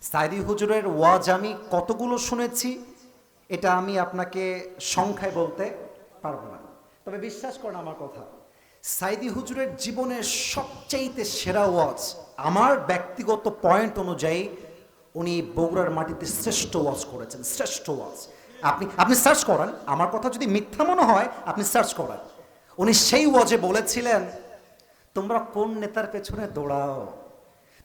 সাইদি হুজুরের ওয়াজ আমি কতগুলো শুনেছি এটা আমি আপনাকে সংখ্যায় বলতে পারবো না, তবে বিশ্বাস করেন আমার কথা, সাইদি হুজুরের জীবনের সবচাইতে সেরা ওয়াজ আমার ব্যক্তিগত পয়েন্ট অনুযায়ী উনি বগুড়ার মাটিতে শ্রেষ্ঠ ওয়াজ করেছেন, শ্রেষ্ঠ ওয়াজ। আপনি সার্চ করেন, আমার কথা যদি মিথ্যা মনে হয় আপনি সার্চ করেন। উনি সেই ওয়াজে বলেছিলেন, তোমরা কোন নেতার পেছনে দৌড়াও,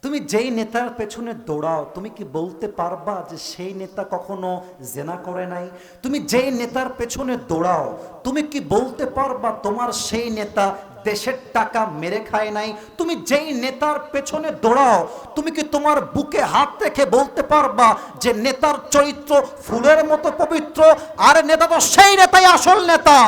তুমি যেই নেতার পেছনে দৌড়াও তুমি কি বলতে পারবা যে সেই নেতা কখনো জেনা করে নাই? তুমি যেই নেতার পেছনে দৌড়াও তুমি কি বলতে পারবা তোমার সেই নেতা দেশের টাকা মেরে খায় নাই? তুমি যেই নেতার পেছনে দৌড়াও তুমি কি তোমার বুকে হাত রেখে বলতে পারবা যে নেতার চরিত্র ফুলের মতো পবিত্র? আর নেতা তো সেই নেতাই আসল নেতা,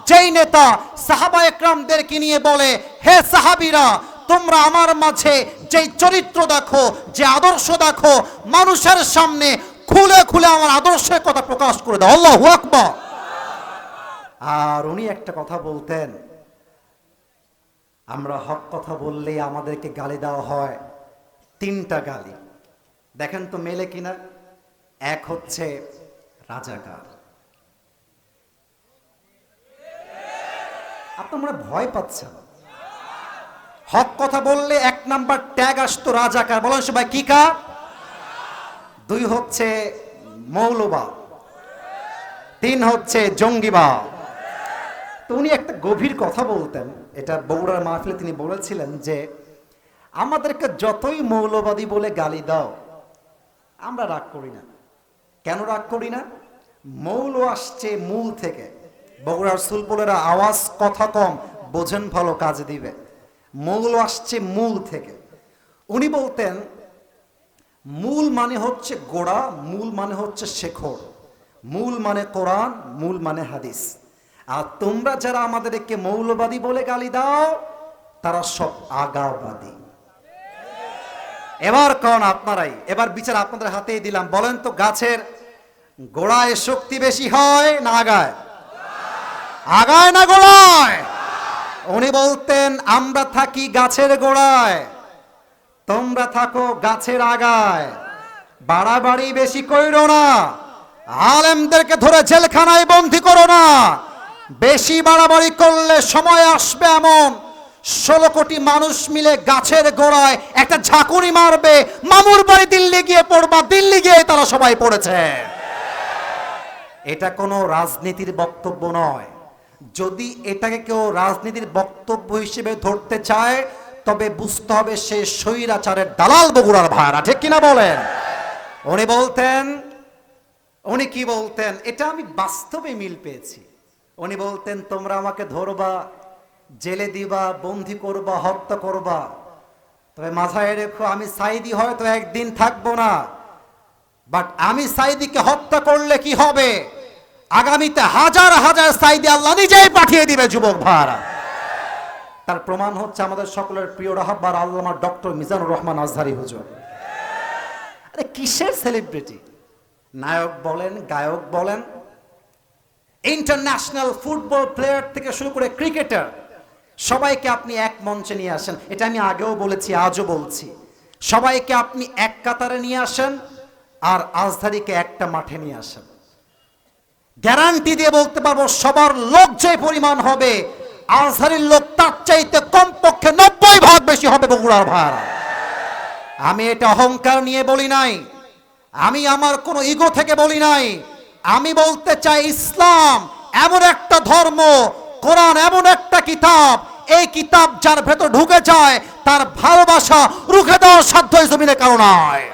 যেই নেতা সাহাবা একরামদেরকে নিয়ে বলে, হে সাহাবীরা, তোমরা আমার মাঝে যেই চরিত্র দেখো, যে আদর্শ দেখো, মানুষের সামনে খুলে খুলে আমার আদর্শের কথা প্রকাশ করে দাও, আল্লাহু আকবার। আর উনি একটা কথা বলতেন, আমরা হক কথা বললেই আমাদেরকে গালি দেওয়া হয়, তিনটা গালি, দেখেন তো মেলে কিনা। এক হচ্ছে রাজাকার। আপনারা ভয় পাচ্ছেন, হক কথা বললে এক নাম্বার ট্যাগ আসতো রাজাকার, বলেন সবাই কি কা? দুই হচ্ছে মৌলবাদ, তিন হচ্ছে জঙ্গিবাদ। তো উনি একটা গভীর কথা বলতেন, এটা বগুড়ার মাহফিলে তিনি বলেছিলেন যে আমাদেরকে যতই মৌলবাদী বলে গালি দাও আমরা রাগ করি না। কেন রাগ করি না? মৌল আসছে মূল থেকে। বগুড়ার সুলপুলেরা আওয়াজ কথা কম, বোঝেন ভালো, কাজে দিবে। মৌল আসছে মূল থেকে। উনি বলতেন মূল মানে হচ্ছে গোড়া, মূল মানে হচ্ছে শেখর, মূল মানে কোরআন, মূল মানে হাদিস। আর তোমরা যারা আমাদেরকে মৌলবাদী বলে গালি দাও তারা সব আগাবাদী। এবার কোন আপনারাই, এবার বিচার আপনাদের হাতেই দিলাম, বলেন তো গাছের গোড়ায় শক্তি বেশি হয় না আগায়? আগায় না গোড়ায়? উনি বলতেন আমরা থাকি গাছের গোড়ায়, তোমরা থাকো গাছের আগায়, বাড়াবাড়ি বেশি কইরো না, আলেমদেরকে ধরে জেলখানায় বন্দী করো না। বেশি বাড়াবাড়ি করলে সময় আসবে এমন 16 কোটি মানুষ মিলে গাছের গোড়ায় একটা ঝাঁকুনি মারবে, মামুর বাড়ি দিল্লি গিয়ে পড়বা, দিল্লি গিয়ে তারা সবাই পড়েছে। এটা কোনো রাজনীতির বক্তব্য নয়। যদি এটাকে কেউ রাজনীতির বক্তব্য হিসেবে ধরতে চায় তবে বুঝতে হবে সে স্বৈরাচারের দালাল বগুড়ার ভাড়া, ঠিক কিনা বলেন? উনি বলতেন, উনি কি বলতেন এটা আমি বাস্তবে মিল পেয়েছি। উনি বলতেন তোমরা আমাকে ধরবা, জেলে দিবা, বন্দী করবা, হত্যা করবা, তবে মাথায় রেখো আমি সাইদি হয়তো একদিন থাকবো না, বাট আমি সাইদিকে হত্যা করলে কি হবে? আগামীতে হাজার হাজার সাইদি আল্লাহ নিজেই পাঠিয়ে দিবে যুবক ভাইরা। তার প্রমাণ হচ্ছে আমাদের সকলের প্রিয় রাহবার আল্লামা ডক্টর মিজানুর রহমান আজহারী হুজুর। আরে কিসের সেলিব্রিটি? নায়ক বলেন, গায়ক বলেন, ইন্টারন্যাশনাল ফুটবল প্লেয়ার থেকে শুরু করে ক্রিকেটার, সবাইকে আপনি এক মঞ্চে নিয়ে আসেন। এটা আমি আগেও বলেছি, আজও বলছি, সবাইকে আপনি এক কাতারে নিয়ে আসেন আর আজহারীকে একটা মাঠে নিয়ে আসেন, গ্যারান্টি দিয়ে বলতে পারবো সবার লোক যে পরিমাণ হবে আজহারীর লোক তার চাইতে কমপক্ষে 90 ভাগ বেশি হবে বগুড়ার ভাড়া। আমি এটা অহংকার নিয়ে বলি নাই, আমি আমার কোনো ইগো থেকে বলি নাই। আমি বলতে চাই ইসলাম এমন একটা ধর্ম, কোরআন এমন একটা কিতাব, এই কিতাব যার ভেতর ঢুকে যায় তার ভালোবাসা রুখে দেওয়ার সাধ্য এই জমিনে কারো নয়।